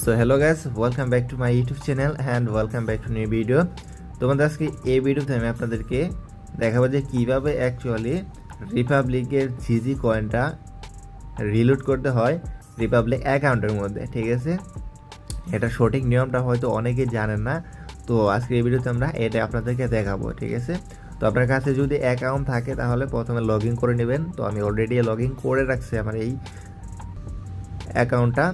So hello guys, welcome back to my YouTube channel and welcome back to new video. তোমাদের আজকে এই ভিডিওতে আমি আপনাদেরকে দেখাবো যে কীভাবে অ্যাকচুয়ালি রিপাবলিকের জিজি কয়েনটা রিলোড করতে হয় রিপাবলিক অ্যাকাউন্টের মধ্যে। ঠিক আছে, এটা সঠিক নিয়মটা হয়তো অনেকেই জানেন না, তো আজকে এই ভিডিওতে আমরা এটা আপনাদেরকে দেখাবো। ঠিক আছে, তো আপনার কাছে যদি অ্যাকাউন্ট থাকে তাহলে প্রথমে লগ ইন করে নেবেন। তো আমি অলরেডি লগ ইন করে রাখছি আমার এই অ্যাকাউন্টটা।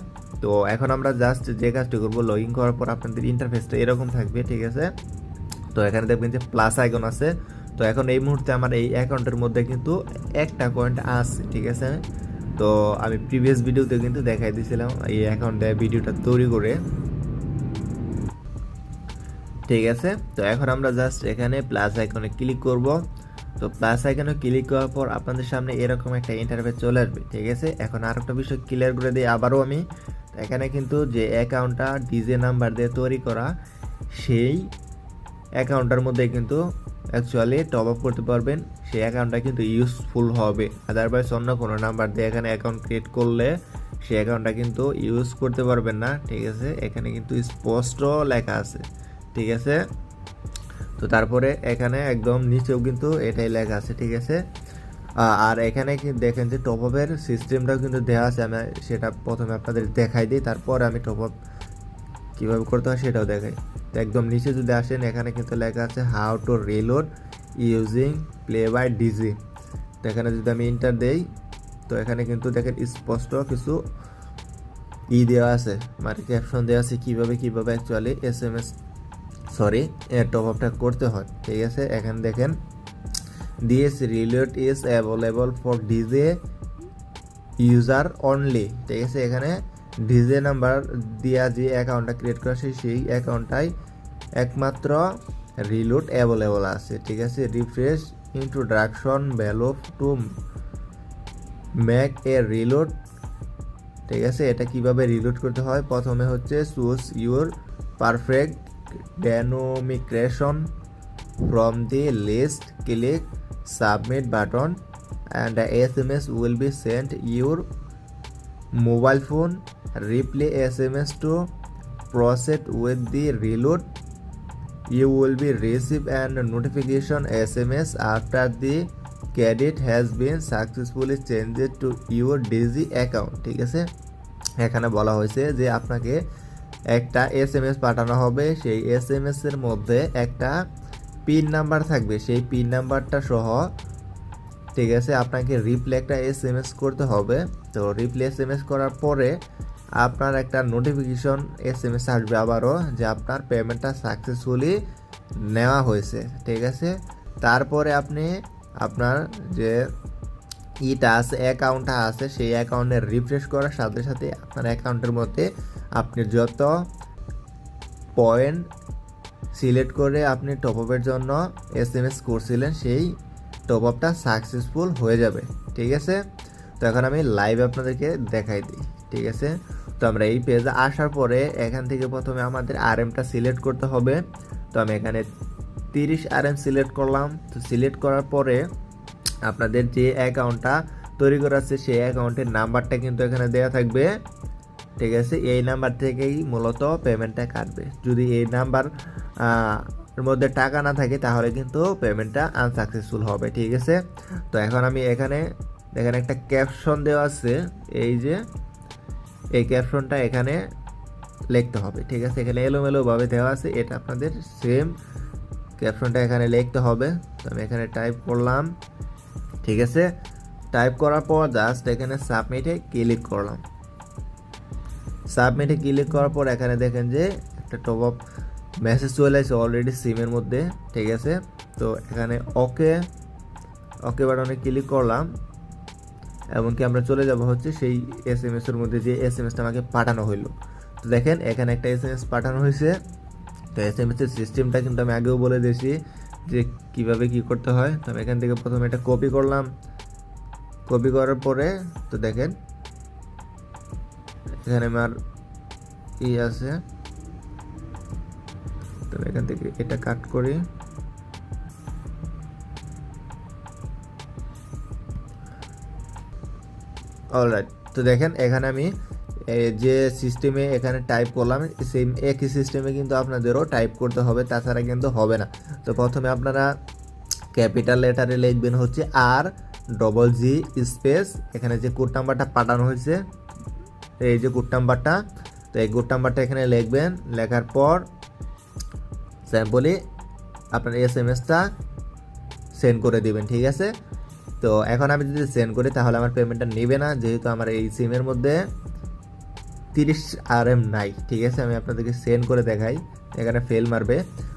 তো এখন আমরা জাস্ট যে কাজটি করবো, লগ ইন করার পর আপনাদের ইন্টারফেসটা এরকম থাকবে। ঠিক আছে, তো এখানে দেখবেন যে প্লাস আইকন আছে। তো এখন এই মুহূর্তে আমার এই অ্যাকাউন্টের মধ্যে কিন্তু একটা কয়েন আছে। ঠিক আছে, তো আমি প্রিভিয়াস ভিডিওতে কিন্তু দেখাই দিয়েছিলাম এই অ্যাকাউন্টে ভিডিওটা তৈরি করে। ঠিক আছে, তো এখন আমরা জাস্ট এখানে প্লাস আইকনে ক্লিক করব। তো প্লাস আইকনে ক্লিক করার পর আপনাদের সামনে এরকম একটা ইন্টারফেস চলে আসবে। ঠিক আছে, এখন আর একটা বিষয় ক্লিয়ার করে দিই আবারও আমি। এখানে কিন্তু যে অ্যাকাউন্টটা ডিজে নাম্বার দিয়ে তৈরি করা, সেই অ্যাকাউন্টটার মধ্যে কিন্তু অ্যাকচুয়ালি টপ আপ করতে পারবেন। সেই অ্যাকাউন্টটা কিন্তু ইউজফুল হবে। আদারওয়াইজ অন্য কোনো নাম্বার দিয়ে এখানে অ্যাকাউন্ট ক্রিয়েট করলে সেই অ্যাকাউন্টটা কিন্তু ইউজ করতে পারবেন না। ঠিক আছে, এখানে কিন্তু স্পষ্ট লেখা আছে। ঠিক আছে, তো তারপরে এখানে একদম নিচেও কিন্তু এটাই লেখা আছে। ঠিক আছে, আর এখানে কি দেখেন যে টপ আপের সিস্টেমটাও কিন্তু দেওয়া আছে। আমি সেটা প্রথমে আপনাদের দেখাই দিই, তারপর আমি টপ আপ কীভাবে করতে হয় সেটাও দেখাই। তো একদম নিচে যদি আসেন, এখানে কিন্তু লেখা আছে how to reload using play by DG. তো এখানে যদি আমি ইন্টার দেই, তো এখানে কিন্তু দেখেন স্পষ্ট কিছু দেওয়া আছে, মানে ক্যাপশন দেওয়া আছে কীভাবে অ্যাকচুয়ালি টপ আপটা করতে হয়। ঠিক আছে, এখানে দেখেন this reload is available for DJ user only. ঠিক আছে, এখানে ডিজে নাম্বার দিয়া যে অ্যাকাউন্টটা ক্রিয়েট করা সেই অ্যাকাউন্টটাই একমাত্র রিলোড অ্যাভেলেবল আছে। ঠিক আছে, refresh introduction value to make a reload. ঠিক আছে, এটা কিভাবে রিলোড করতে হয়, প্রথমে হচ্ছে choose your perfect denomination from the list, click submit button and a SMS will be sent your mobile phone. Replay SMS to proceed with the reload. You will be receive an notification SMS after the credit has been successfully changed to your digi account. ঠিক আছে, এখানে বলা হয়েছে যে আপনাকে একটা SMS পাঠানো হবে, সেই SMS এর মধ্যে একটা পিন নাম্বার থাকবে, সেই পিন নাম্বারটা সহ। ঠিক আছে, আপনাকে রিপ্লে একটা SMS করতে হবে। তো রিপ্লে SMS করার পরে আপনার একটা নোটিফিকেশন SMS আসবে আবারও, যে আপনার পেমেন্টটা সাকসেসফুলি নেওয়া হয়েছে। ঠিক আছে, তারপরে আপনি আপনার যে অ্যাকাউন্টটা আছে সেই অ্যাকাউন্টে রিফ্রেশ করার সাথে সাথে আপনার অ্যাকাউন্টের মধ্যে আপনি যত পয়েন্ট সিলেক্ট করে আপনি টপ আপের জন্য SMS করছিলেন, সেই টপ আপটা সাকসেসফুল হয়ে যাবে। ঠিক আছে, তো এখন আমি লাইভ আপনাদেরকে দেখাই দিই। ঠিক আছে, তো আমরা এই পেজে আসার পরে এখান থেকে প্রথমে আমাদের RMটা সিলেক্ট করতে হবে। তো আমি এখানে 30 RM সিলেক্ট করলাম। তো সিলেক্ট করার পরে আপনাদের যে অ্যাকাউন্টটা তৈরি করা আছে সেই অ্যাকাউন্টের নাম্বারটা কিন্তু এখানে দেওয়া থাকবে। ঠিক আছে, এই নাম্বার থেকেই মূলত পেমেন্টটা কাটবে। যদি এই নাম্বার এর মধ্যে টাকা না থাকে তাহলে কিন্তু পেমেন্টটা আনসাকসেসফুল হবে। ঠিক আছে, তো এখন আমি এখানে দেখেন একটা ক্যাপশন দেওয়া আছে, এই যে এই ক্যাপশনটা এখানে লিখতে হবে। ঠিক আছে, এখানে এলোমেলোভাবে দেওয়া আছে, এটা আপনাদের সেম ক্যাপশনটা এখানে লিখতে হবে। তো আমি এখানে টাইপ করলাম। ঠিক আছে, টাইপ করার পর জাস্ট এখানে সাবমিটে ক্লিক করলাম। সাবমিটে ক্লিক করার পর এখানে দেখেন যে একটা টপ আপ মেসেজ চলে আসছে অলরেডি সিমের মধ্যে। ঠিক আছে, তো এখানে ওকে বাটনে ক্লিক করলাম, এমনকি আমরা চলে যাব হচ্ছে সেই SMS এর মধ্যে যে SMSটা আমাকে পাঠানো হইলো। তো দেখেন এখানে একটা SMS পাঠানো হয়েছে। তো SMS এর সিস্টেমটা কিন্তু আমি আগেও বলে দিয়েছি যে কিভাবে কি করতে হয়। তো আমি এখান থেকে প্রথমে এটা কপি করলাম। কপি করার পরে তো দেখেন এখানে আমার আছে, তো এখান থেকে এটা কাট করি। অলরাইট, তো দেখেন এখানে আমি যে সিস্টেমে এখানে টাইপ করলাম সেম একই সিস্টেমে কিন্তু আপনাদেরও টাইপ করতে হবে, তাছাড়া কিন্তু হবে না। তো প্রথমে আপনারা ক্যাপিটাল লেটারে লিখবেন হচ্ছে RGG স্পেস, এখানে যে কোড নাম্বারটা পাঠানো হয়েছে এই যে কোড নাম্বারটা, তো এই কোড নাম্বারটা এখানে লিখবেন। লেখার পর স্যাম্পলি আপনার SMS-টা সেন্ড করে দিবেন, ঠিক আছে। তো এখন আমি যদি সেন্ড করি তাহলে আমার পেমেন্টটা নেবে না, যেহেতু আমার এই সিমের মধ্যে 30 RM নাই, ঠিক আছে। আমি আপনাদেরকে সেন্ড করে দেখাই, এখানে ফেল মারবে।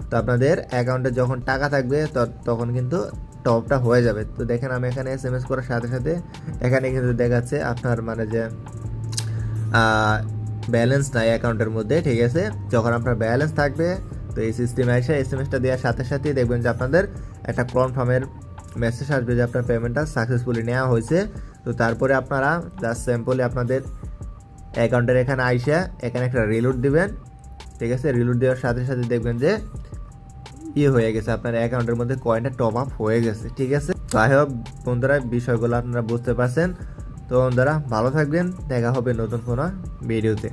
তো আপনাদের অ্যাকাউন্টে যখন টাকা থাকবে তখন কিন্তু টপটা হয়ে যাবে। তো দেখেন আমি এখানে SMS করার সাথে সাথে এখানে কিন্তু দেখাচ্ছে আপনার মানে যে ব্যালেন্স নাই অ্যাকাউন্টের মধ্যে, ঠিক আছে। যখন আপনার ব্যালেন্স থাকবে তো এই সিস্টেমে এসে SMS-টা দেওয়ার সাথে সাথেই দেখবেন যে আপনাদের একটা কনফার্মের মেসেজ আসবে যে আপনার পেমেন্টটা সাকসেসফুলি নেওয়া হয়েছে। তো তারপরে আপনারা জাস্ট সিম্পলি আপনাদের অ্যাকাউন্টের এখানে আইসা এখানে একটা রিলোড দিবেন, ঠিক আছে। রিলোড দেওয়ার সাথে সাথে দেখবেন যে হয়ে গেছে, আপনার অ্যাকাউন্টের মধ্যে কয়েনটা টপ আপ হয়ে গেছে, ঠিক আছে। তো আই হোপ বন্ধুরা বিষয়গুলো আপনারা বুঝতে পারছেন। তো বন্ধুরা ভালো থাকবেন, দেখা হবে নতুন কোনো ভিডিওতে।